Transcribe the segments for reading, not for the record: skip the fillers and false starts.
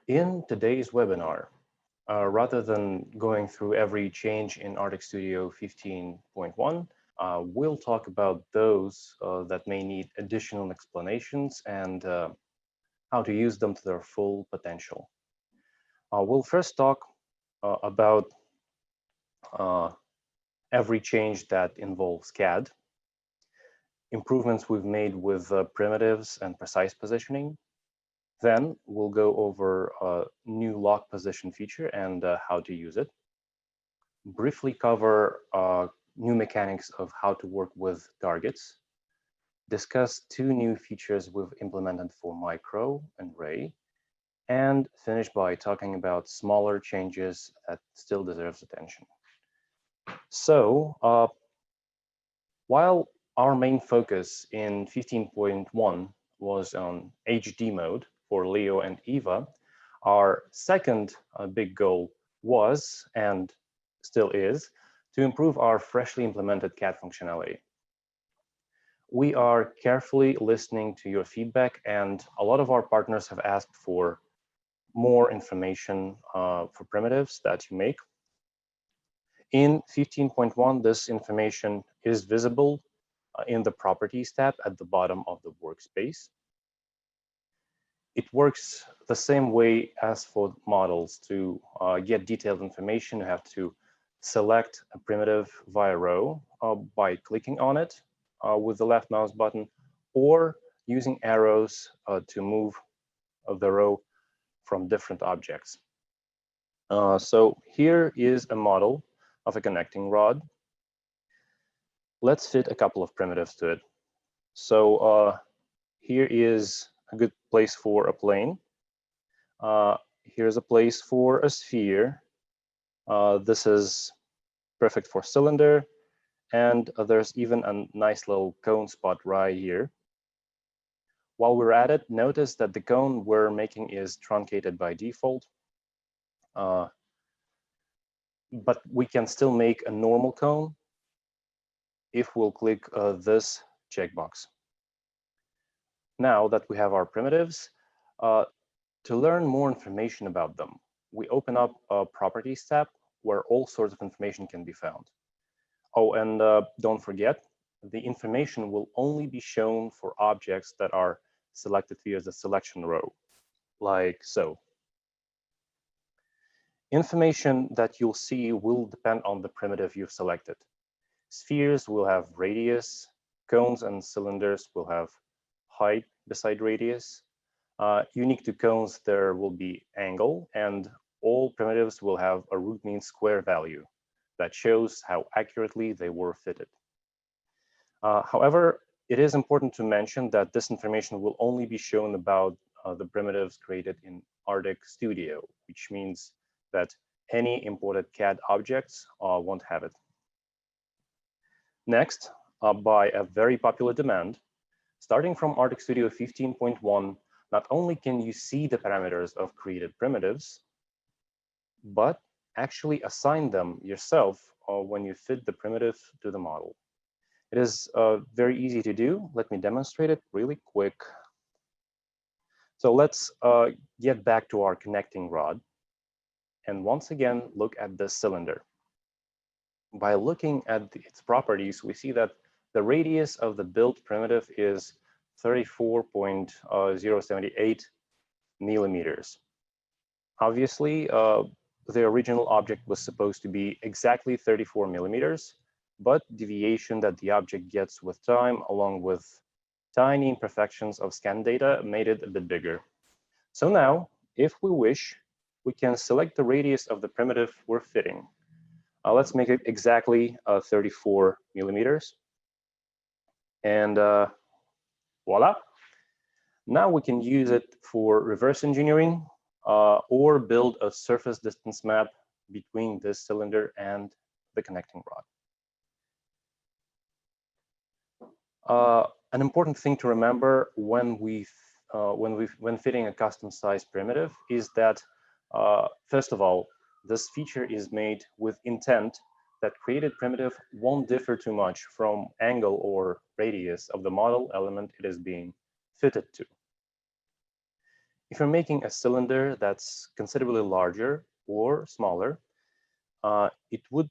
In today's webinar, rather than going through every change in Artec Studio 15.1, we'll talk about those that may need additional explanations and how to use them to their full potential. We'll first talk about every change that involves CAD, improvements we've made with primitives and precise positioning. Then we'll go over a new lock position feature and how to use it. Briefly cover new mechanics of how to work with targets. Discuss two new features we've implemented for Micro and Ray. And finish by talking about smaller changes that still deserves attention. So while our main focus in 15.1 was on HD mode for Leo and Eva, our second big goal was, and still is, to improve our freshly implemented CAD functionality. We are carefully listening to your feedback, and a lot of our partners have asked for more information for primitives that you make. In 15.1, this information is visible in the Properties tab at the bottom of the workspace. It works the same way as for models. To get detailed information, you have to select a primitive via row by clicking on it with the left mouse button, or using arrows to move the row from different objects. So here is a model of a connecting rod. Let's fit a couple of primitives to it. So here is a good place for a plane. Here's a place for a sphere. This is perfect for cylinder. And there's even a nice little cone spot right here. While we're at it, notice that the cone we're making is truncated by default. But we can still make a normal cone if we'll click this checkbox. Now that we have our primitives, to learn more information about them, we open up a Properties tab where all sorts of information can be found. Oh, and don't forget, the information will only be shown for objects that are selected via the selection row, like so. Information that you'll see will depend on the primitive you've selected. Spheres will have radius, cones and cylinders will have height beside radius. Unique to cones, there will be angle, and all primitives will have a root mean square value that shows how accurately they were fitted. However, it is important to mention that this information will only be shown about the primitives created in Artec Studio, which means that any imported CAD objects won't have it. Next, by a very popular demand, starting from Artec Studio 15.1, not only can you see the parameters of created primitives, but actually assign them yourself when you fit the primitive to the model. It is very easy to do. Let me demonstrate it really quick. So let's get back to our connecting rod. And once again, look at this cylinder. By looking at its properties, we see that the radius of the built primitive is 34.078 millimeters. Obviously, the original object was supposed to be exactly 34 millimeters, but deviation that the object gets with time, along with tiny imperfections of scan data, made it a bit bigger. So now, if we wish, we can select the radius of the primitive we're fitting. Let's make it exactly 34 millimeters. And voila. Now we can use it for reverse engineering or build a surface distance map between this cylinder and the connecting rod. An important thing to remember when fitting a custom size primitive is that, first of all, this feature is made with intent that created primitive won't differ too much from angle or radius of the model element it is being fitted to. If you're making a cylinder that's considerably larger or smaller, it would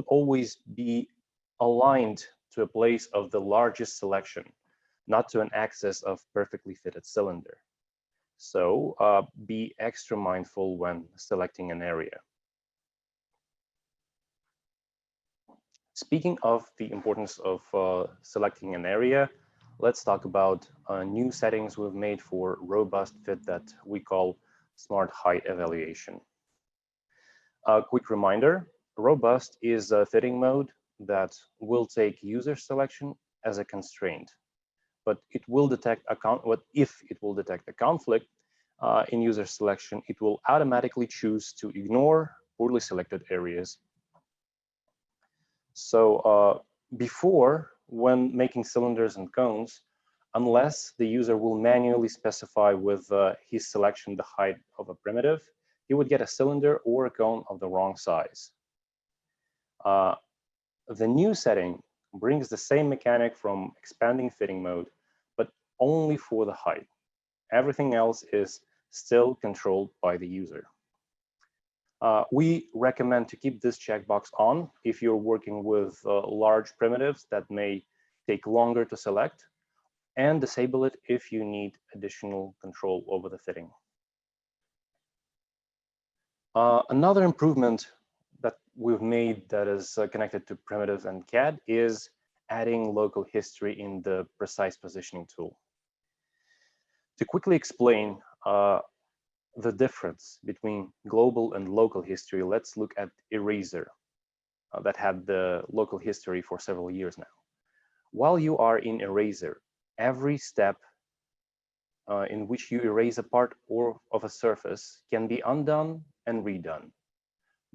always be aligned to a place of the largest selection, not to an axis of perfectly fitted cylinder. So be extra mindful when selecting an area. Speaking of the importance of selecting an area, let's talk about new settings we've made for robust fit that we call Smart Height Evaluation. A quick reminder, robust is a fitting mode that will take user selection as a constraint, but it will detect if it will detect a conflict in user selection, it will automatically choose to ignore poorly selected areas. So before, when making cylinders and cones, unless the user will manually specify with his selection the height of a primitive, he would get a cylinder or a cone of the wrong size. The new setting brings the same mechanic from expanding fitting mode, but only for the height. Everything else is still controlled by the user. We recommend to keep this checkbox on if you're working with large primitives that may take longer to select, and disable it if you need additional control over the fitting. Another improvement that we've made that is connected to primitives and CAD is adding local history in the precise positioning tool. To quickly explain the difference between global and local history, let's look at Eraser that had the local history for several years now. While you are in Eraser, every step in which you erase a part of a surface can be undone and redone.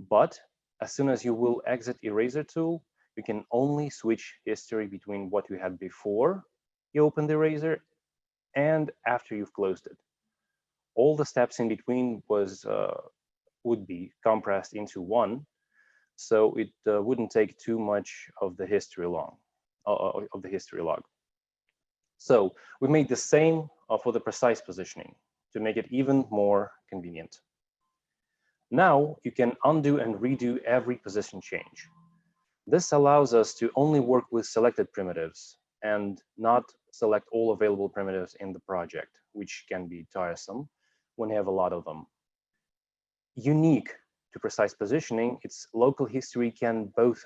But as soon as you will exit Eraser tool, you can only switch history between what you had before you opened the Eraser and after you've closed it. All the steps in between would be compressed into one, so it wouldn't take too much of the history log. So we made the same for the precise positioning to make it even more convenient. Now you can undo and redo every position change. This allows us to only work with selected primitives and not select all available primitives in the project, which can be tiresome when you have a lot of them. Unique to precise positioning, its local history can both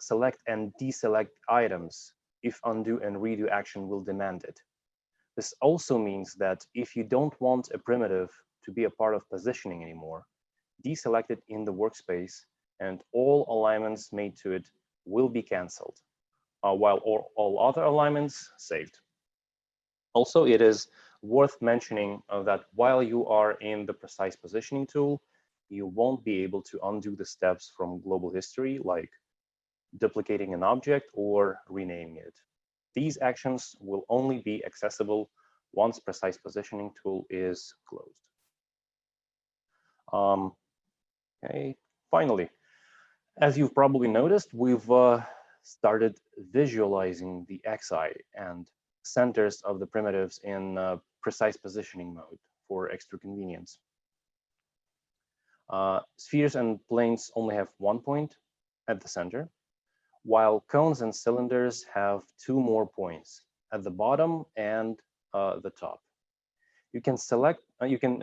select and deselect items if undo and redo action will demand it. This also means that if you don't want a primitive to be a part of positioning anymore, deselect it in the workspace and all alignments made to it will be canceled, while all other alignments saved. Also, it is worth mentioning that while you are in the precise positioning tool, you won't be able to undo the steps from global history, like duplicating an object or renaming it. These actions will only be accessible once precise positioning tool is closed. Okay, finally, as you've probably noticed, we've started visualizing the xi and centers of the primitives in precise positioning mode for extra convenience. Spheres and planes only have one point at the center, while cones and cylinders have two more points at the bottom and the top. You can select. You can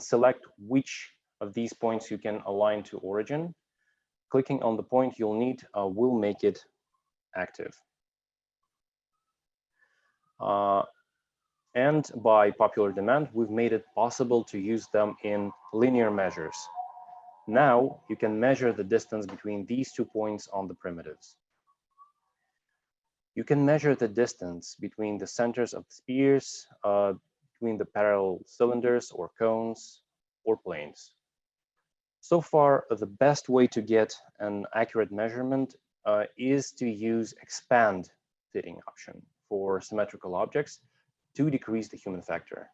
select which of these points you can align to origin. Clicking on the point you'll need will make it active. And by popular demand, we've made it possible to use them in linear measures. Now you can measure the distance between these 2 points on the primitives. You can measure the distance between the centers of the spheres, between the parallel cylinders or cones or planes. So far, the best way to get an accurate measurement is to use expand fitting option for symmetrical objects to decrease the human factor.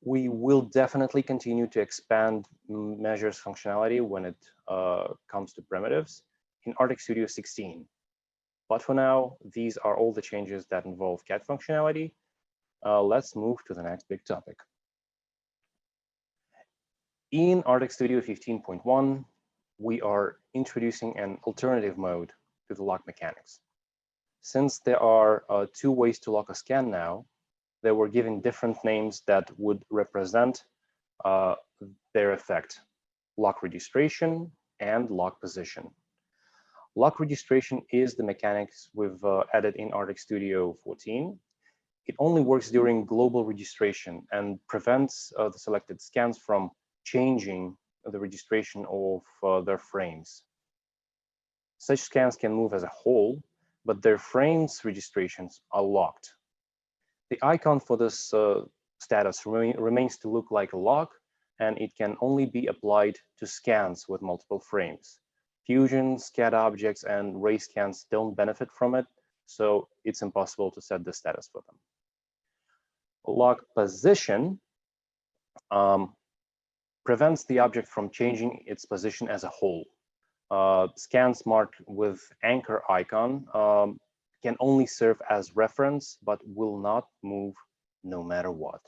We will definitely continue to expand measures functionality when it comes to primitives in Artec Studio 16. But for now, these are all the changes that involve CAD functionality. let's move to the next big topic. In Artec Studio 15.1, we are introducing an alternative mode to the lock mechanics. Since there are two ways to lock a scan now, they were given different names that would represent their effect: lock registration and lock position. Lock registration is the mechanics we've added in Artec Studio 14. It only works during global registration and prevents the selected scans from changing the registration of their frames. Such scans can move as a whole, but their frames registrations are locked. The icon for this status remains to look like a lock, and it can only be applied to scans with multiple frames. Fusion, SCAD objects, and Ray scans don't benefit from it, so it's impossible to set the status for them. Lock position prevents the object from changing its position as a whole. Scans marked with anchor icon can only serve as reference, but will not move no matter what.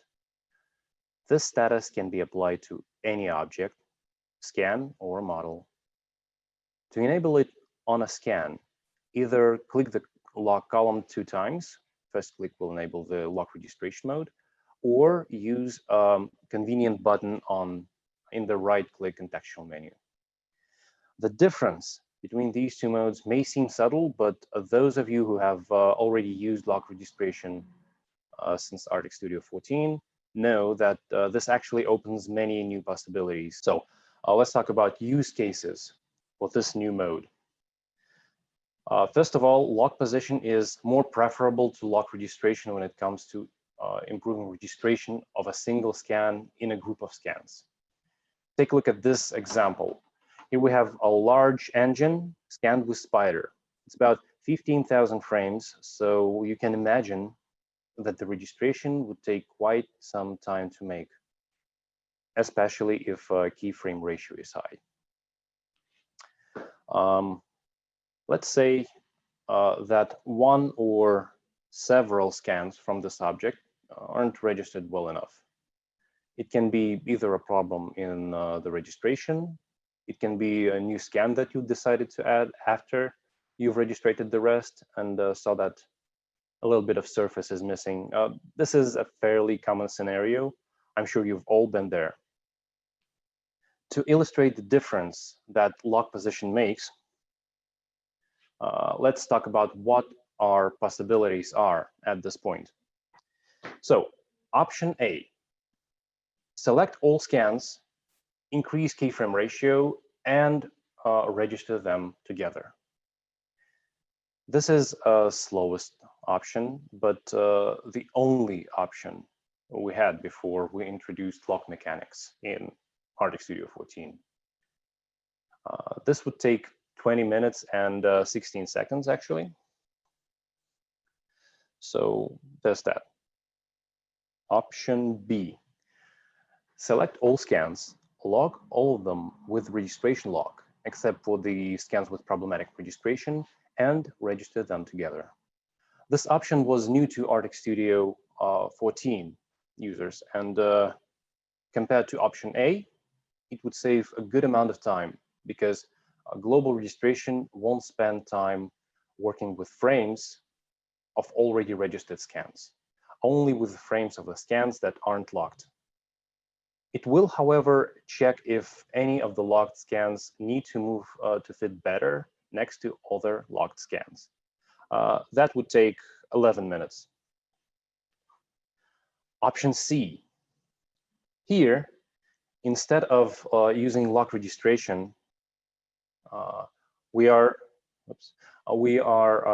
This status can be applied to any object, scan, or model. To enable it on a scan, either click the lock column 2 times. First click will enable the lock registration mode, or use a convenient button in the right-click contextual menu. The difference between these two modes may seem subtle, but those of you who have already used lock registration since Artec Studio 14 know that this actually opens many new possibilities. So let's talk about use cases for this new mode. First of all, lock position is more preferable to lock registration when it comes to improving registration of a single scan in a group of scans. Take a look at this example. Here we have a large engine scanned with Spider. It's about 15,000 frames, so you can imagine that the registration would take quite some time to make, especially if keyframe ratio is high. Let's say that one or several scans from this object aren't registered well enough. It can be either a problem in the registration, it can be a new scan that you decided to add after you've registered the rest and saw that a little bit of surface is missing. This is a fairly common scenario. I'm sure you've all been there. To illustrate the difference that lock position makes, let's talk about what our possibilities are at this point. So, option A, select all scans, increase keyframe ratio, and register them together. This is a slowest option, but the only option we had before we introduced lock mechanics in Artec Studio 14. This would take 20 minutes and 16 seconds, actually. So there's that. Option B, select all scans, log all of them with registration lock, except for the scans with problematic registration, and register them together. This option was new to Artec Studio 14 users, and compared to option A, it would save a good amount of time because global registration won't spend time working with frames of already registered scans, only with the frames of the scans that aren't locked. It will, however, check if any of the locked scans need to move to fit better next to other locked scans. That would take 11 minutes. Option C. Here, instead of using lock registration, we are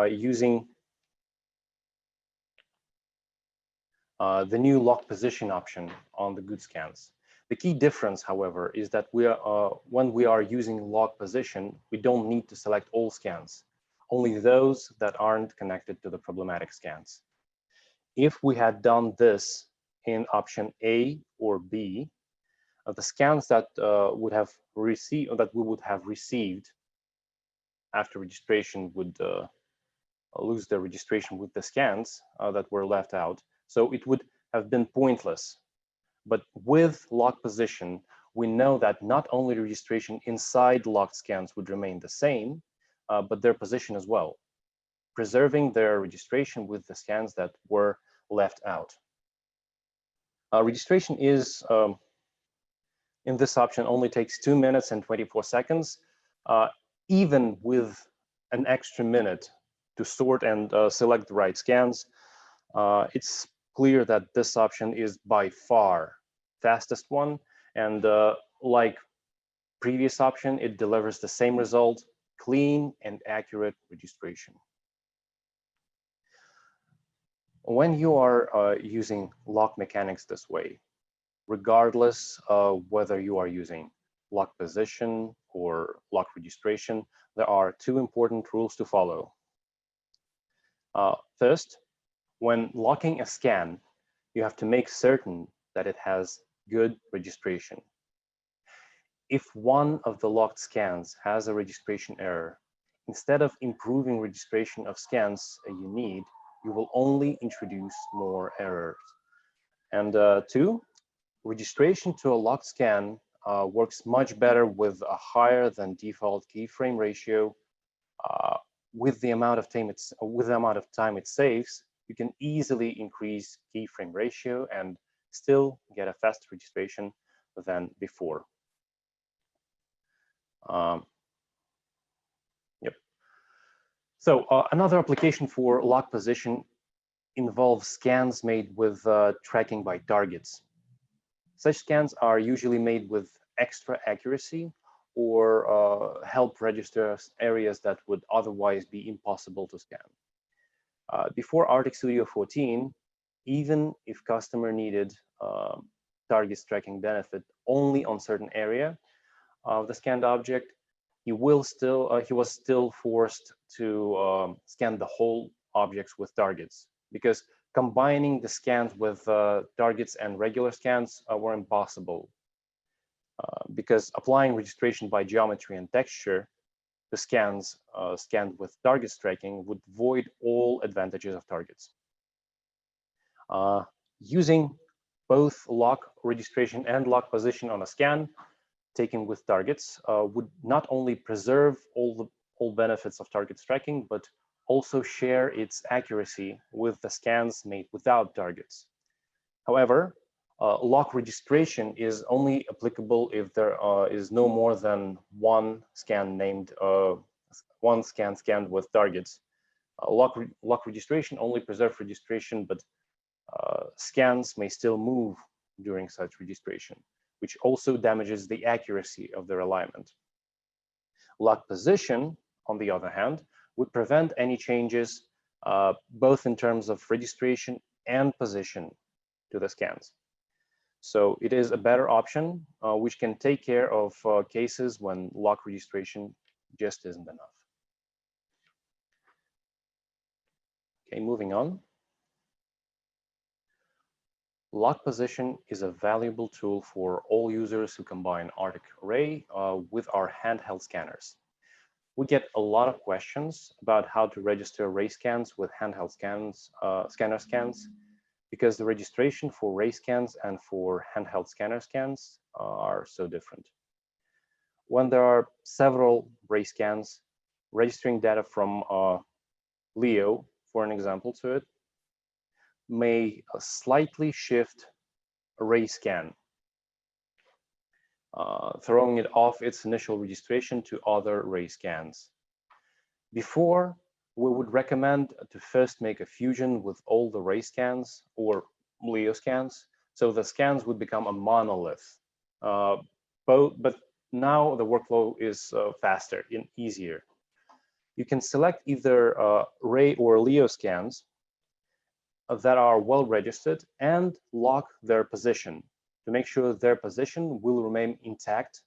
using the new lock position option on the good scans. The key difference, however, is that when we are using lock position, we don't need to select all scans, only those that aren't connected to the problematic scans. If we had done this in option A or B, the scans that we would have received after registration would lose their registration with the scans that were left out. So it would have been pointless. But with lock position, we know that not only registration inside locked scans would remain the same, but their position as well, preserving their registration with the scans that were left out. Registration is, in this option, only takes 2 minutes and 24 seconds, even with an extra minute to sort and select the right scans. It's clear that this option is by far fastest one, and like previous option, it delivers the same result, clean and accurate registration. When you are using lock mechanics this way, regardless of whether you are using lock position or lock registration, there are two important rules to follow. First, when locking a scan, you have to make certain that it has good registration. If one of the locked scans has a registration error, instead of improving registration of scans you need, you will only introduce more errors. And two, registration to a locked scan works much better with a higher than default keyframe ratio. With the amount of time it saves, you can easily increase keyframe ratio and still get a faster registration than before. Yep. So another application for lock position involves scans made with tracking by targets. Such scans are usually made with extra accuracy or help register areas that would otherwise be impossible to scan. Before Artec Studio 14, even if customer needed targets tracking benefit only on certain area of the scanned object, he was still forced to scan the whole objects with targets, because combining the scans with targets and regular scans were impossible, because applying registration by geometry and texture to scans scanned with targets tracking would void all advantages of targets. Using both lock registration and lock position on a scan taken with targets would not only preserve all benefits of targets tracking, but also share its accuracy with the scans made without targets. However, lock registration is only applicable if there is no more than one scan scanned with targets. Lock registration only preserves registration, but scans may still move during such registration, which also damages the accuracy of their alignment. Lock position, on the other hand, would prevent any changes, both in terms of registration and position to the scans. So it is a better option, which can take care of cases when lock registration just isn't enough. Okay, moving on. Lock position is a valuable tool for all users who combine Artec Ray with our handheld scanners. We get a lot of questions about how to register Ray scans with handheld scanner scans, because the registration for Ray scans and for handheld scanner scans are so different. When there are several Ray scans, registering data from Leo, for an example, to it, may slightly shift a Ray scan, throwing it off its initial registration to other Ray scans. Before, we would recommend to first make a fusion with all the Ray scans or Leo scans, so the scans would become a monolith. But now the workflow is faster and easier. You can select either Ray or Leo scans that are well registered and lock their position to make sure their position will remain intact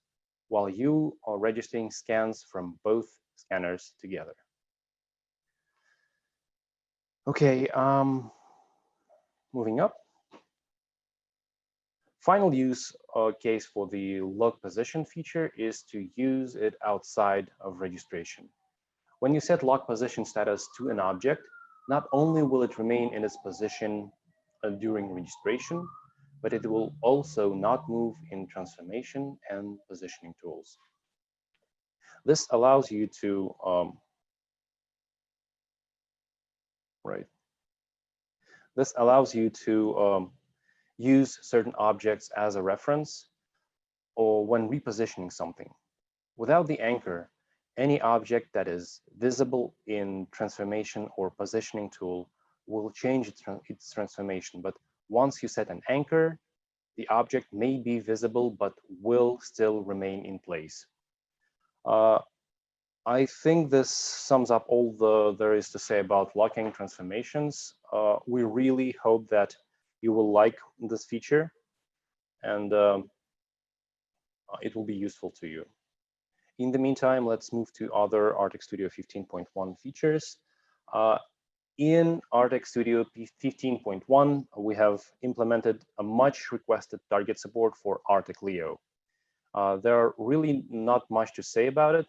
while you are registering scans from both scanners together. Okay, moving up. Final use case for the lock position feature is to use it outside of registration. When you set lock position status to an object, not only will it remain in its position during registration, but it will also not move in transformation and positioning tools. This allows you to use certain objects as a reference or when repositioning something. Without the anchor, any object that is visible in transformation or positioning tool will change its transformation. But once you set an anchor, the object may be visible but will still remain in place. I think this sums up all there is to say about locking transformations. We really hope that you will like this feature and it will be useful to you. In the meantime, let's move to other Artec Studio 15.1 features. In Artec Studio 15.1, we have implemented a much requested target support for Artec Leo. There are really not much to say about it.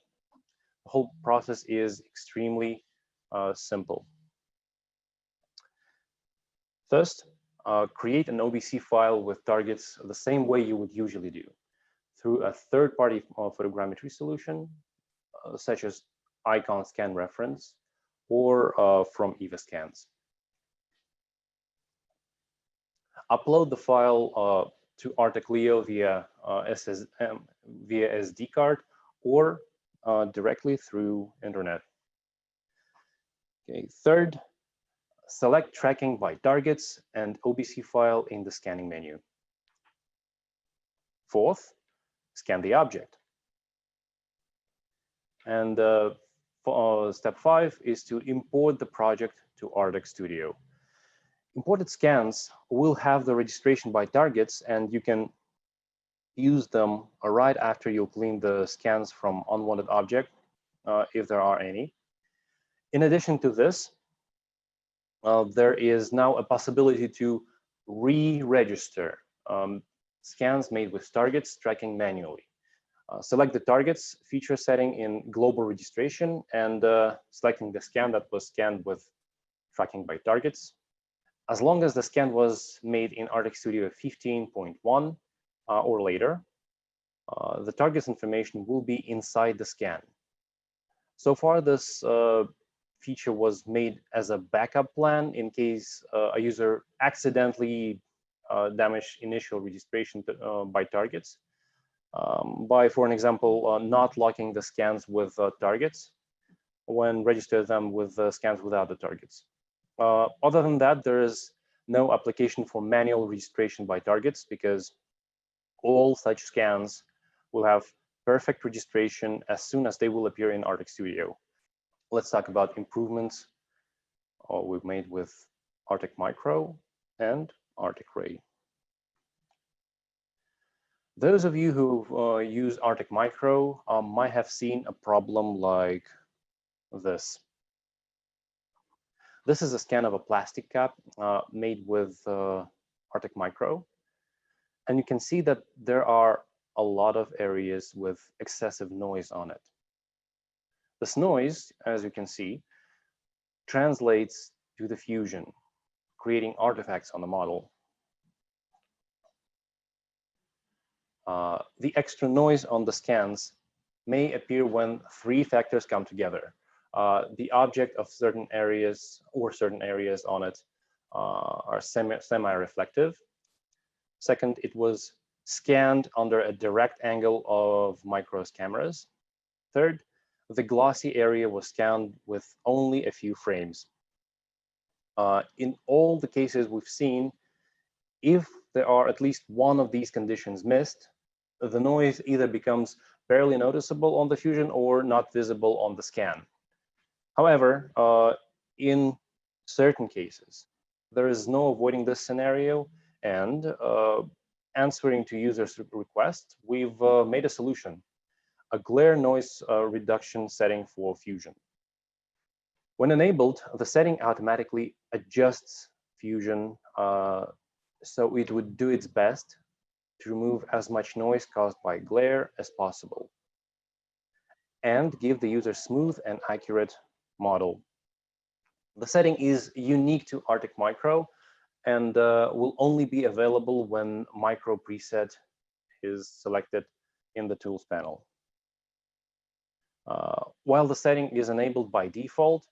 The whole process is extremely simple. First, create an OBC file with targets the same way you would usually do, through a third-party photogrammetry solution, such as icon scan reference, or from EVA scans. Upload the file to Artec Leo via SD card or directly through internet. Okay. Third, select tracking by targets and OBC file in the scanning menu. Fourth, scan the object. And step 5 is to import the project to Artec Studio. Imported scans will have the registration by targets, and you can use them right after you clean the scans from unwanted object, if there are any. In addition to this, there is now a possibility to re-register scans made with targets tracking manually. Select the targets feature setting in global registration and selecting the scan that was scanned with tracking by targets. As long as the scan was made in Artec Studio 15.1 or later, the targets information will be inside the scan. So far, this feature was made as a backup plan in case a user accidentally damaged initial registration by targets. By, for an example, not locking the scans with targets when register them with scans without the targets. Other than that, there is no application for manual registration by targets because all such scans will have perfect registration as soon as they will appear in Artec Studio. Let's talk about improvements we've made with Artec Micro and Artec Ray. Those of you who use Artec Micro might have seen a problem like this. This is a scan of a plastic cap made with Artec Micro. And you can see that there are a lot of areas with excessive noise on it. This noise, as you can see, translates to the fusion, creating artifacts on the model. The extra noise on the scans may appear when three factors come together. The object of certain areas or certain areas on it are semi-reflective. Second, it was scanned under a direct angle of Micro's cameras. Third, the glossy area was scanned with only a few frames. In all the cases we've seen, if there are at least one of these conditions missed, the noise either becomes barely noticeable on the fusion or not visible on the scan. However, in certain cases, there is no avoiding this scenario, and answering to users' requests, we've made a solution, a glare noise reduction setting for fusion. When enabled, the setting automatically adjusts fusion so it would do its best to remove as much noise caused by glare as possible and give the user smooth and accurate model. The setting is unique to Artec Micro and will only be available when micro preset is selected in the tools panel. While the setting is enabled by default,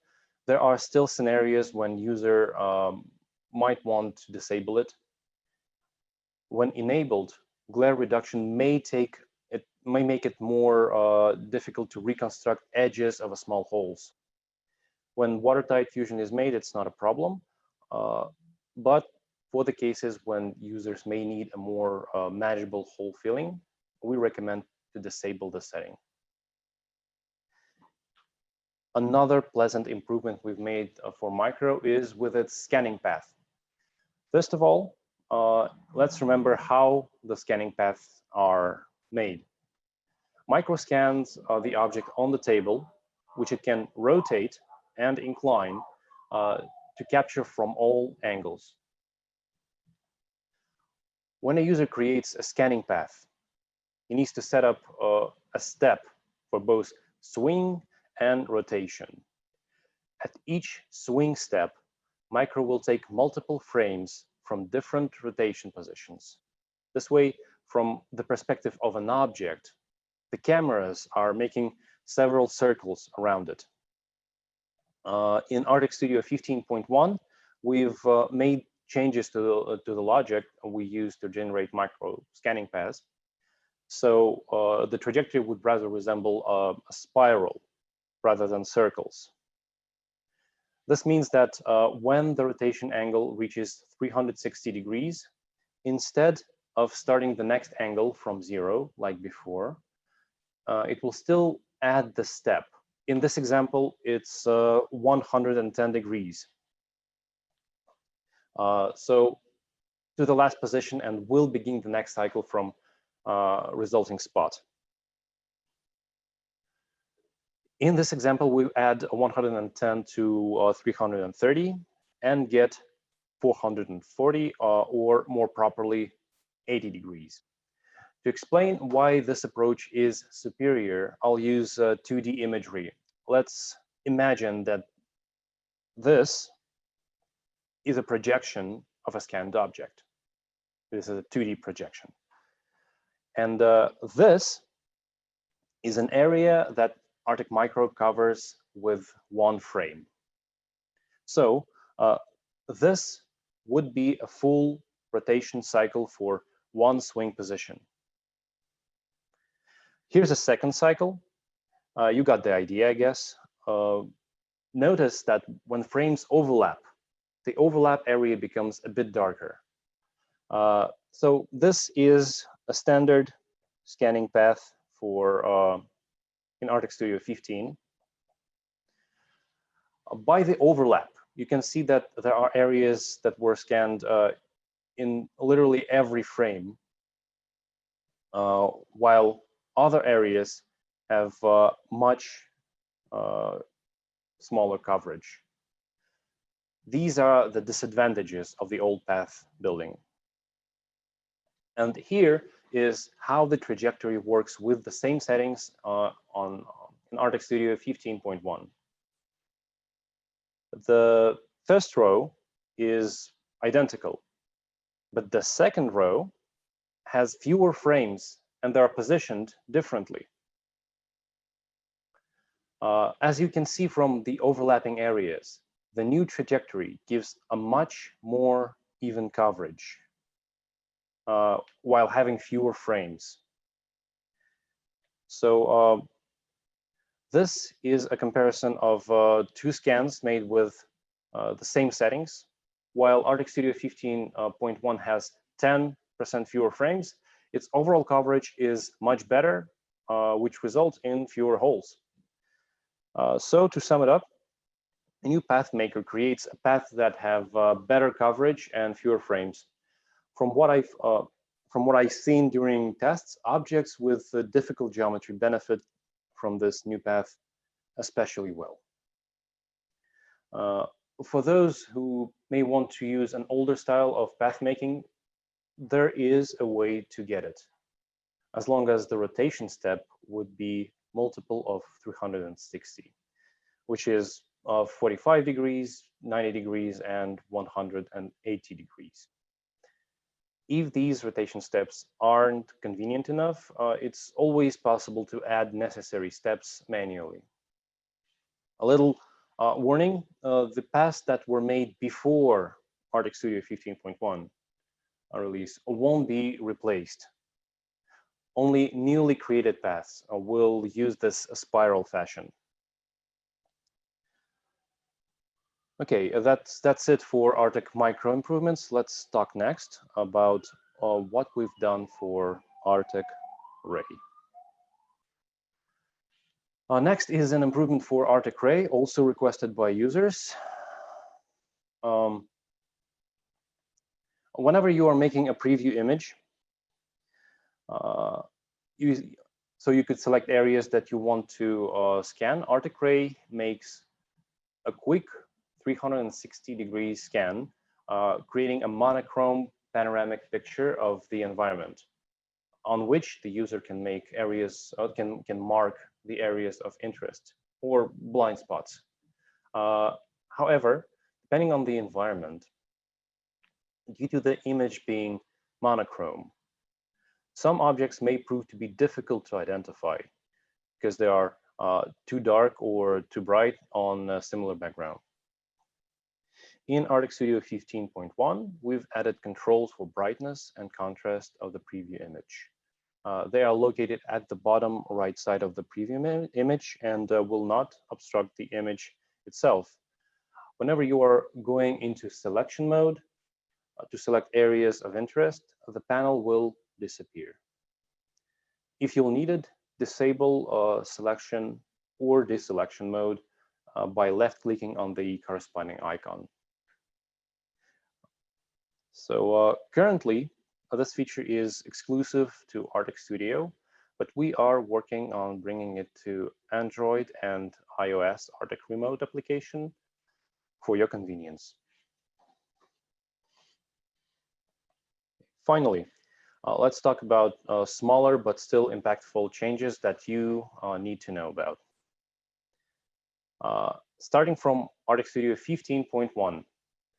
there are still scenarios when user might want to disable it. When enabled, glare reduction may make it more difficult to reconstruct edges of a small holes. When watertight fusion is made, it's not a problem, but for the cases when users may need a more manageable hole filling, we recommend to disable the setting. Another pleasant improvement we've made for micro is with its scanning path. First of all, let's remember how the scanning paths are made. Micro scans the object on the table, which it can rotate and incline to capture from all angles. When a user creates a scanning path, he needs to set up a step for both swing and rotation. At each swing step, micro will take multiple frames from different rotation positions. This way, from the perspective of an object, the cameras are making several circles around it. In Artec Studio 15.1, we've made changes to the logic we use to generate micro scanning paths. So the trajectory would rather resemble a spiral rather than circles. This means that when the rotation angle reaches 360 degrees, instead of starting the next angle from 0, like before, it will still add the step. In this example, it's 110 degrees. So to the last position, and we'll begin the next cycle from resulting spot. In this example, we add 110 to 330 and get 440, or more properly, 80 degrees. To explain why this approach is superior, I'll use 2D imagery. Let's imagine that this is a projection of a scanned object. This is a 2D projection. And this is an area that Artec Micro covers with one frame. So this would be a full rotation cycle for one swing position. Here's a second cycle. You got the idea, I guess. Notice that when frames overlap, the overlap area becomes a bit darker. So this is a standard scanning path for in Artec Studio 15. By the overlap, you can see that there are areas that were scanned in literally every frame, while other areas have much smaller coverage. These are the disadvantages of the old path building. And here is how the trajectory works with the same settings in Artec Studio 15.1. The first row is identical, but the second row has fewer frames and they are positioned differently. As you can see from the overlapping areas, the new trajectory gives a much more even coverage while having fewer frames. So this is a comparison of two scans made with the same settings. While Artec Studio 15.1 has 10% fewer frames, its overall coverage is much better, which results in fewer holes. So to sum it up, a new path maker creates a path that have better coverage and fewer frames. From what I've seen during tests, objects with difficult geometry benefit from this new path especially well. For those who may want to use an older style of path making, there is a way to get it, as long as the rotation step would be multiple of 360, which is of 45 degrees, 90 degrees, and 180 degrees. If these rotation steps aren't convenient enough, it's always possible to add necessary steps manually. A little warning, the paths that were made before Artec Studio 15.1 release won't be replaced. Only newly created paths will use this spiral fashion. Okay, that's it for Artec Micro improvements. Let's talk next about what we've done for Artec Ray. Next is an improvement for Artec Ray, also requested by users. Whenever you are making a preview image, so you could select areas that you want to scan. Artec Ray makes a quick 360-degree scan, creating a monochrome panoramic picture of the environment, on which the user can make areas, can mark the areas of interest or blind spots. However, depending on the environment, due to the image being monochrome, some objects may prove to be difficult to identify because they are too dark or too bright on a similar background. In Artec Studio 15.1, we've added controls for brightness and contrast of the preview image. They are located at the bottom right side of the preview image and will not obstruct the image itself. Whenever you are going into selection mode to select areas of interest, the panel will disappear. If you'll need it, disable selection or deselection mode by left-clicking on the corresponding icon. So currently, this feature is exclusive to Artec Studio, but we are working on bringing it to Android and iOS Artec Remote application for your convenience. Finally, let's talk about smaller but still impactful changes that you need to know about. Starting from Artec Studio 15.1,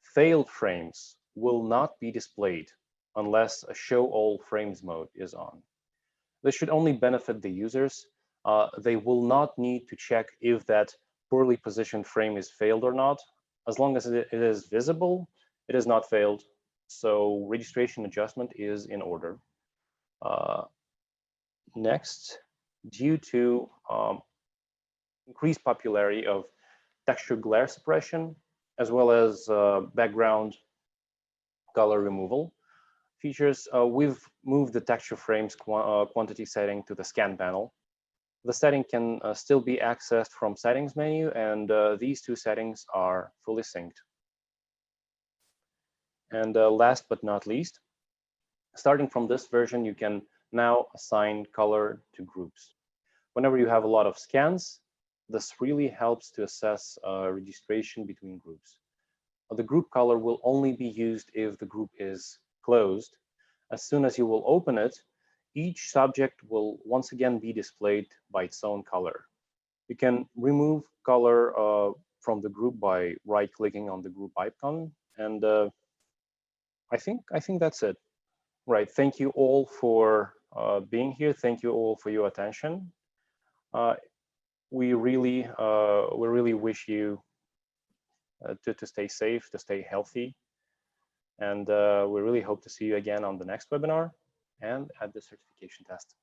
failed frames will not be displayed unless a show all frames mode is on. This should only benefit the users. They will not need to check if that poorly positioned frame is failed or not. As long as it is visible, it is not failed. So registration adjustment is in order. Next, due to increased popularity of texture glare suppression, as well as background color removal features, we've moved the texture frames quantity setting to the scan panel. The setting can still be accessed from settings menu, and these two settings are fully synced. And last but not least, starting from this version, you can now assign color to groups. Whenever you have a lot of scans, this really helps to assess registration between groups. The group color will only be used if the group is closed. As soon as you will open it, each subject will once again be displayed by its own color. You can remove color from the group by right-clicking on the group icon, and I think that's it. Right. Thank you all for being here. Thank you all for your attention. We really wish you to stay safe, to stay healthy. And we really hope to see you again on the next webinar and at the certification test.